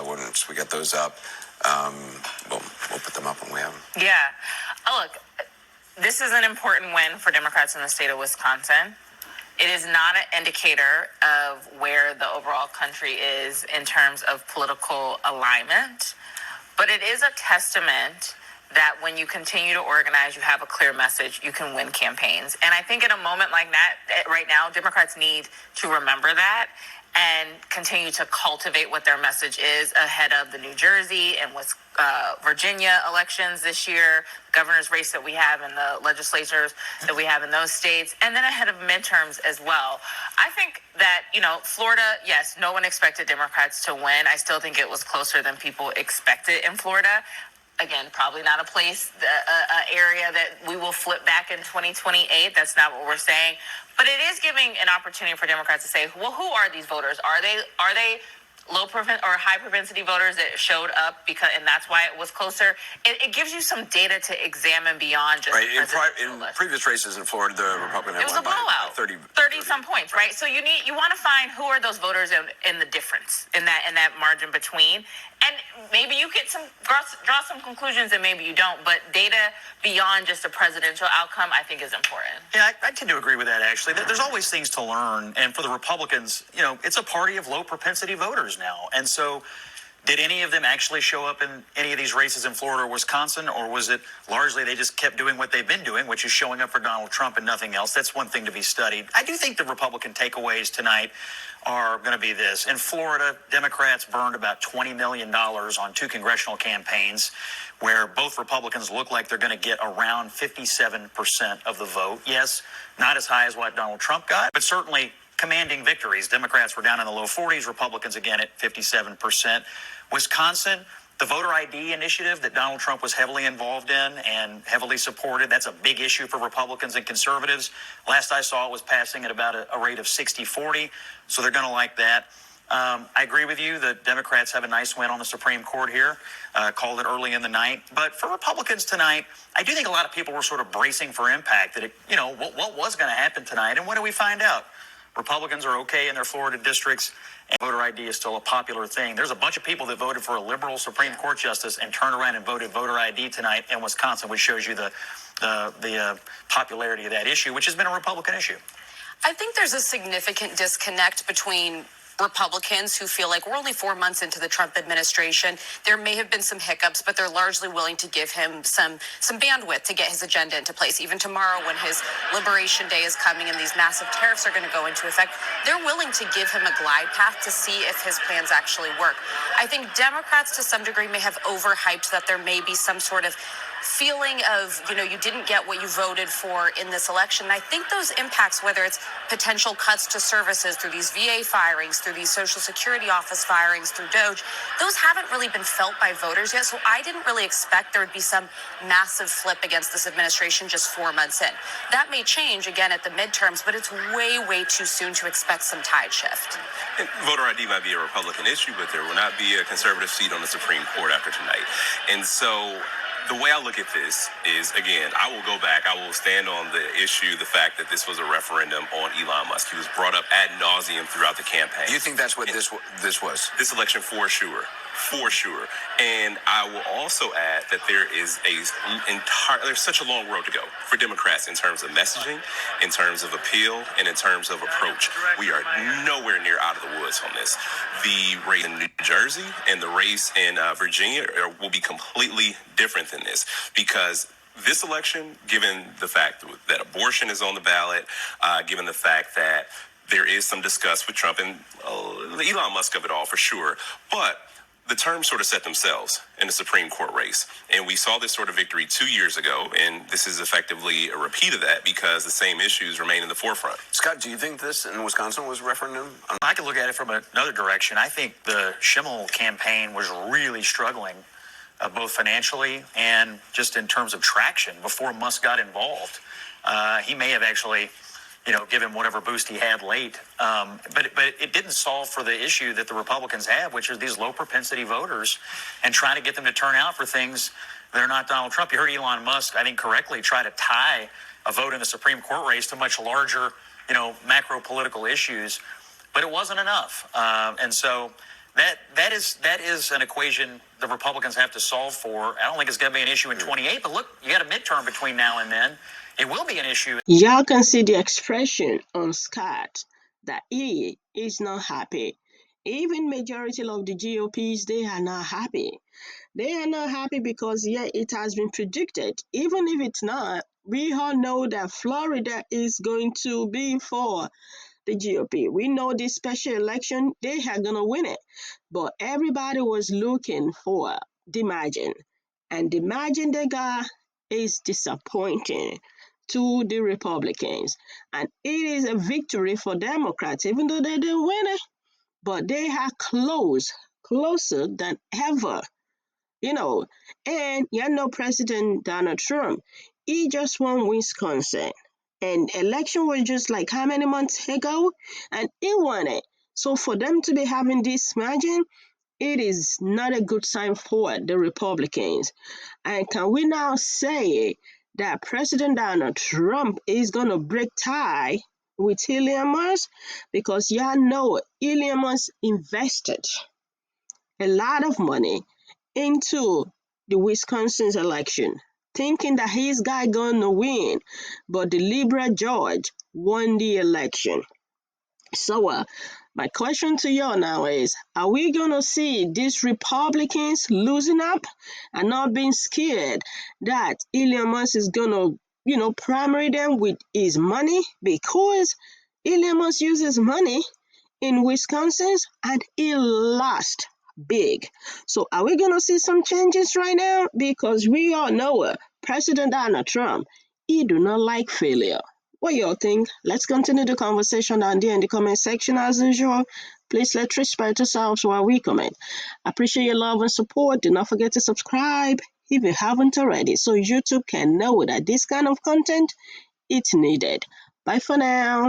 once we get those up, we'll put them up when we have them. Yeah. Oh, look, this is an important win for Democrats in the state of Wisconsin. It is not an indicator of where the overall country is in terms of political alignment, but it is a testament that when you continue to organize, you have a clear message, you can win campaigns. And I think in a moment like that, right now, Democrats need to remember that and continue to cultivate what their message is ahead of the New Jersey and Virginia elections this year, governor's race that we have and the legislatures that we have in those states, and then ahead of midterms as well. I think that, Florida, yes, no one expected Democrats to win. I still think it was closer than people expected in Florida. Again, probably not a place, an area that we will flip back in 2028. That's not what we're saying. But it is giving an opportunity for Democrats to say, well, who are these voters? Are they low or high propensity voters that showed up and that's why it was closer? It gives you some data to examine beyond just right. In previous races in Florida, the Republican had won by 30 some points, right? So you want to find who are those voters in the difference in that margin between. And maybe you get draw some conclusions and maybe you don't, but data beyond just a presidential outcome, I think, is important. Yeah, I tend to agree with that, actually. There's always things to learn. And for the Republicans, it's a party of low propensity voters now. And so did any of them actually show up in any of these races in Florida or Wisconsin, or was it largely they just kept doing what they've been doing, which is showing up for Donald Trump and nothing else? That's one thing to be studied. I do think the Republican takeaways tonight are going to be this. In Florida, Democrats burned about $20 million on 2 congressional campaigns where both Republicans look like they're going to get around 57% of the vote. Yes, not as high as what Donald Trump got, but certainly commanding victories. Democrats were down in the low 40s, Republicans again at 57%. Wisconsin, the voter ID initiative that Donald Trump was heavily involved in and heavily supported, that's a big issue for Republicans and conservatives. Last I saw it was passing at about a rate of 60-40, so they're going to like that. I agree with you that Democrats have a nice win on the Supreme Court here, called it early in the night. But for Republicans tonight, I do think a lot of people were sort of bracing for impact, that, what was going to happen tonight, and what do we find out? Republicans are okay in their Florida districts, and voter ID is still a popular thing. There's a bunch of people that voted for a liberal Supreme Court justice and turned around and voted voter ID tonight in Wisconsin, which shows you the popularity of that issue, which has been a Republican issue. I think there's a significant disconnect between Republicans who feel like we're only 4 months into the Trump administration. There may have been some hiccups, but they're largely willing to give him some bandwidth to get his agenda into place. Even tomorrow, when his Liberation Day is coming and these massive tariffs are going to go into effect, they're willing to give him a glide path to see if his plans actually work. I think Democrats, to some degree, may have overhyped that there may be some sort of feeling of, you didn't get what you voted for in this election. And I think those impacts, whether it's potential cuts to services through these VA firings, through these Social Security office firings, through DOJ, those haven't really been felt by voters yet. So I didn't really expect there would be some massive flip against this administration just 4 months in. That may change again at the midterms, but it's way, way too soon to expect some tide shift. And voter ID might be a Republican issue, but there will not be a conservative seat on the Supreme Court after tonight. And so the way I look at this is, again, I will go back. I will stand on the issue, the fact that this was a referendum on Elon Musk. He was brought up ad nauseum throughout the campaign. Do you think that's what this was? This election, for sure. For sure. And I will also add that there is there's such a long road to go for Democrats in terms of messaging, in terms of appeal, and in terms of approach. We are nowhere near out of the woods on this. The race in New Jersey and the race in Virginia will be completely different than this, because this election, given the fact that abortion is on the ballot, given the fact that there is some disgust with Trump and Elon Musk of it all, for sure, but the terms sort of set themselves in the Supreme Court race. And we saw this sort of victory 2 years ago, and this is effectively a repeat of that because the same issues remain in the forefront. Scott, do you think this in Wisconsin was a referendum? I could look at it from another direction. I think the Schimmel campaign was really struggling, both financially and just in terms of traction before Musk got involved. He may have actually give him whatever boost he had late. But it didn't solve for the issue that the Republicans have, which is these low propensity voters and trying to get them to turn out for things that are not Donald Trump. You heard Elon Musk, I think correctly, try to tie a vote in the Supreme Court race to much larger, macro political issues, but it wasn't enough. And so That is an equation the Republicans have to solve for. I don't think it's going to be an issue in 28, but look, you got a midterm between now and then. It will be an issue. Y'all can see the expression on Scott that he is not happy. Even majority of the GOPs, they are not happy. They are not happy because, yeah, it has been predicted. Even if it's not, we all know that Florida is going to be for the GOP. We know this special election, they are going to win it. But everybody was looking for the margin. And the margin they got is disappointing to the Republicans. And it is a victory for Democrats, even though they didn't win it. But they are closer than ever, you know. And you know, President Donald Trump, he just won Wisconsin. And election was just like how many months ago? And he won it. So for them to be having this margin, it is not a good sign for the Republicans. And can we now say that President Donald Trump is going to break tie with Elon Musk? Because y'all know Elon Musk invested a lot of money into the Wisconsin's election, thinking that his guy gonna win, but the liberal judge won the election. So, my question to y'all now is: are we gonna see these Republicans losing up and not being scared that Elon Musk is gonna, primary them with his money? Because Elon Musk uses money in Wisconsin and he lost big. So are we going to see some changes right now? Because we all know President Donald Trump, he do not like failure. What y'all think? Let's continue the conversation down there in the comment section as usual. Please let's respect ourselves while we comment. I appreciate your love and support. Do not forget to subscribe if you haven't already so YouTube can know that this kind of content it's needed. Bye for now.